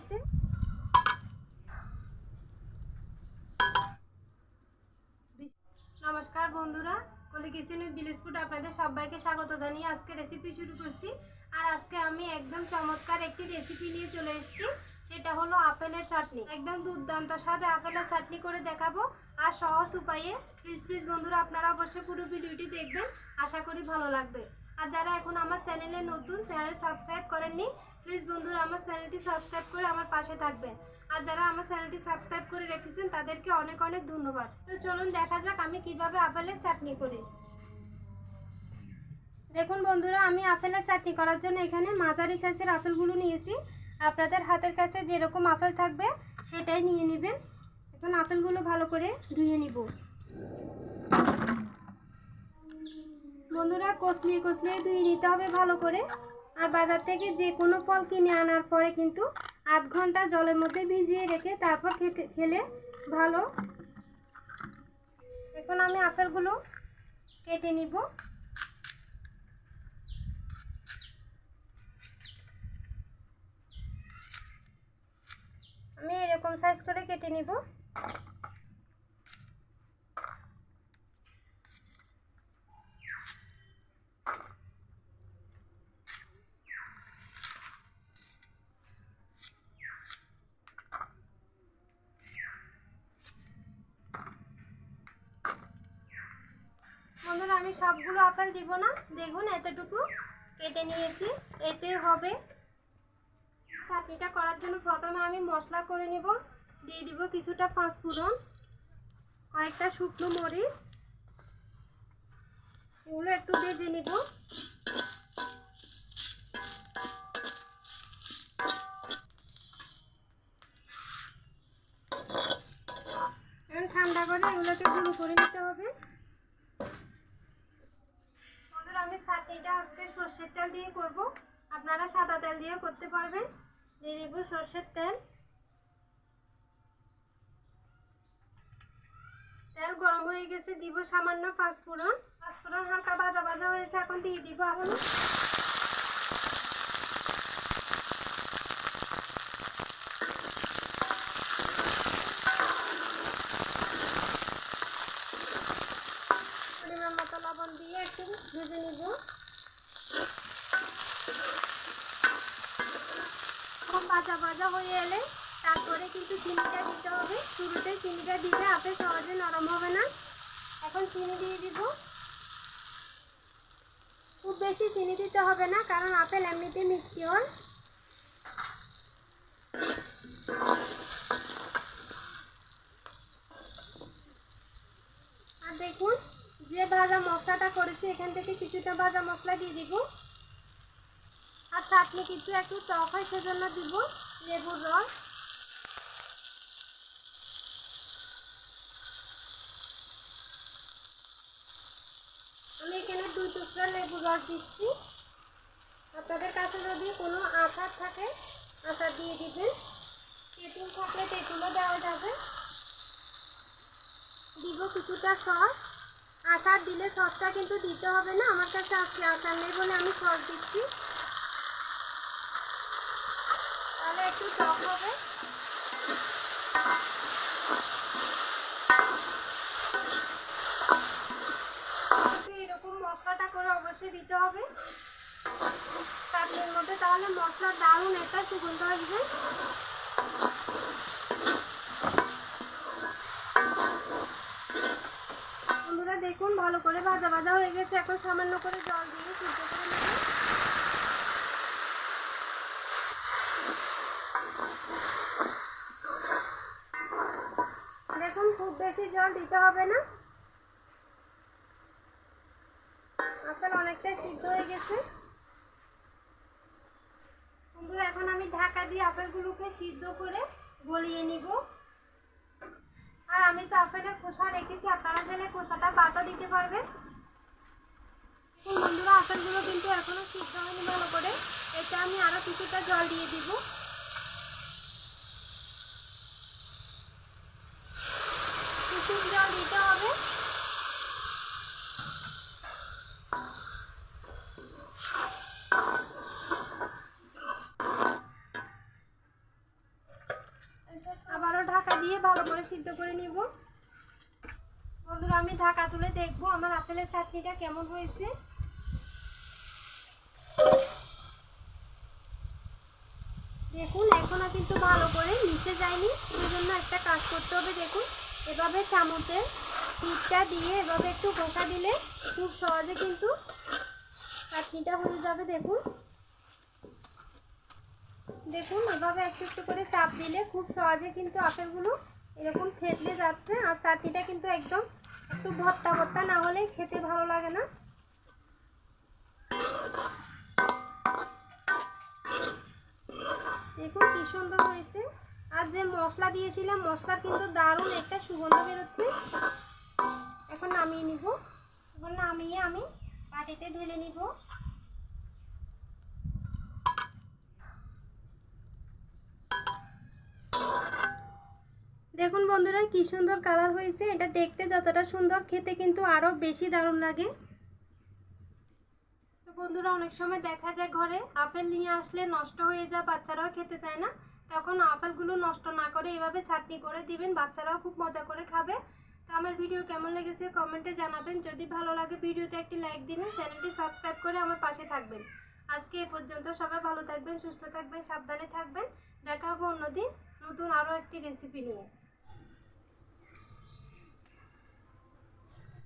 নিয়েছি। নমস্কার বন্ধুরা, কলি কিচেন উইথ ভিলেজ ফুড আপনাদের সবাইকে স্বাগত জানিয়ে আজকে রেসিপি শুরু করছি। আর আজকে আমি একদম চমৎকার একটি রেসিপি নিয়ে চলে এসেছি। সেটা হলো আপেলের চাটনি। একদম দুর্দান্ত স্বাদে আপেলের চাটনি করে দেখাবো আর সহজ উপায়ে। প্লিজ বন্ধুরা আপনারা অবশ্যই পুরো ভিডিওটি দেখবেন, আশা করি ভালো লাগবে। আর যারা এখন আমার চ্যানেলে নতুন, চ্যানেল সাবস্ক্রাইব করেননি, প্লিজ বন্ধুরা আমার চ্যানেলটি সাবস্ক্রাইব করে আমার পাশে থাকবেন। আর যারা আমার চ্যানেলটি সাবস্ক্রাইব করে রেখেছেন তাদেরকে অনেক অনেক ধন্যবাদ। তো চলুন দেখা যাক আমি কিভাবে আপেলের চাটনি করি। দেখুন বন্ধুরা, আমি আপেলের চাটনি করার জন্য এখানে মাঝারি সাইজের আপেলগুলো নিয়েছি। আপনাদের হাতের কাছে যেরকম আপেল থাকবে সেটাই নিয়ে নেবেন। এখন আপেলগুলো ভালো করে ধুয়ে নিব। বন্ধুরা, কচলিয়ে ধুয়ে নিতে হবে ভালো করে। আর বাজার থেকে যে কোনো ফল কিনে আনার পরে কিন্তু আধ ঘন্টা জলের মধ্যে ভিজিয়ে রেখে তারপর খেলে ভালো। এখন আমি আপেলগুলো কেটে নিব। আমি এরকম সাইজ করে কেটে নিব। বন্ধুরা, আমি সবগুলো আপেল দিব না, দেখুন এতটুকু কেটে নিয়েছি, এতে হবে। চাটনিটা করার জন্য প্রথমে আমি মশলা করে নিব। দিয়ে দিব কিছুটা পাঁচফোড়ন, কয়েকটা শুকনো মরিচ, এগুলো একটু ভেজে নিব। এখন ঠান্ডা করে এগুলোকে গুঁড়ো করে নিতে হবে। বন্ধুরা, আমি চাটনিটা আজকে সর্ষের তেল দিয়ে করব, আপনারা সাদা তেল দিয়েও করতে পারবেন। দিয়ে দিব সর্ষের তেল। তেল গরম হয়ে গেছে, দিব সামান্য পাঁচফোড়ন। পাঁচফোড়ন হালকা ভাজা ভাজা হয়েছে, এখন দিয়ে দিব আলু। পরিমাণ মতো লবণ দিয়ে একটু ভেজে নিব। ভাজা ভাজা হয়ে এলে তারপরে কিন্তু চিনিটা দিতে হবে। শুরুতে চিনিটা দিলে আপেল সহজে নরম হবে না। এখন চিনি দিয়ে দিব। খুব বেশি চিনি দিতে হবে না, কারণ আপেল এমনিতে মিষ্টি হয়। আর দেখুন, যে ভাজা মশলাটা করেছি এখান থেকে কিছুটা ভাজা মশলা দিয়ে দিব। আর চাটনি কিছু একটু টক হয় সেজন্য দিব লেবুর রস। আমি এখানে 2 টুকরা লেবুর রস দিচ্ছি। আপনাদের কাছে যদি কোনো আচার থাকে আচার দিয়ে দিবেন, তেঁতুল থাকলে তেঁতুলও দেওয়া যাবে। দিব কিছুটা সস। আচার দিলে সসটা কিন্তু দিতে হবে না, আমার কাছে আজকে আচার নেই বলে আমি সস দিচ্ছি, তাহলে একটু টক হবে। এরকম মশলাটা করে অবশ্যই দিতে হবে চাটনির মধ্যে, তাহলে মশলার দারুণ একটা সুগন্ধ আসবে। বন্ধুরা দেখুন, ভালো করে ভাজা ভাজা হয়ে গেছে। এখন সামান্য করে জল দিয়ে সিদ্ধ করে নেব। দেখুন, খুব বেশি জল দিতে হবে না, আপেল অনেকটাই সিদ্ধ হয়ে গেছে। বন্ধুরা, এখন আমি ঢাকা দিয়ে আপেলগুলোকে সিদ্ধ করে গলিয়ে নিব। আর আমি তো আপেলের খোসা রেখেছি, আপনারা চাইলে খোসাটা বাদও দিতে পারবেন। বন্ধুরা, আপেলগুলো কিন্তু এখনো সিদ্ধ হয়নি ভালো করে, এটা আমি আরো কিছুটা জল দিয়ে দিব। কিছু জল দিতে হবে। দিয়ে ভালো করে সিদ্ধ করে নিব। বন্ধুরা আমি ঢাকা তুলে দেখবো আমার আপেলের চাটনিটা কেমন হয়েছে। দেখুন এখনো কিন্তু ভালো করে মিশে যায়নি, সেই জন্য একটা কাজ করতে হবে। দেখুন এভাবে চামচের পিঠটা দিয়ে এভাবে একটু ঘষা দিলে খুব সহজে কিন্তু চাটনিটা হয়ে যাবে। দেখুন দেখুন এভাবে একটু একটু করে চাপ দিলে খুব সহজে কিন্তু আপেলগুলো এরকম থেতলে যাচ্ছে। আর চাটনিটা কিন্তু একদম একটু ভর্তা ভর্তা না হলে খেতে ভালো লাগে না। দেখুন কি সুন্দর হয়েছে। আর যে মশলা দিয়েছিলাম মশলার কিন্তু দারুণ একটা সুগন্ধ বেরোচ্ছে। এখন নামিয়ে নিব। এখন নামিয়ে আমি বাটিতে ঢেলে নিব। দেখুন বন্ধুরা কি সুন্দর কালার হয়েছে। এটা দেখতে যতটা সুন্দর খেতে কিন্তু আরো বেশি দারুণ লাগে। তো বন্ধুরা অনেক সময় দেখা যায় ঘরে আপেল নিয়ে আসলে নষ্ট হয়ে যায়, বাচ্চারাও খেতে চায় না। তখন আপেলগুলো নষ্ট না করে এভাবে চাটনি করে দিবেন, বাচ্চারাও খুব মজা করে খাবে। তো আমার ভিডিও কেমন লেগেছে কমেন্টে জানাবেন। যদি ভালো লাগে ভিডিওতে একটি লাইক দিবেন, চ্যানেলটি সাবস্ক্রাইব করে আমার পাশে থাকবেন। আজকে এ পর্যন্ত। সবাই ভালো থাকবেন, সুস্থ থাকবেন, সাবধানে থাকবেন। দেখা হবে অন্যদিন নতুন আরও একটি রেসিপি নিয়ে।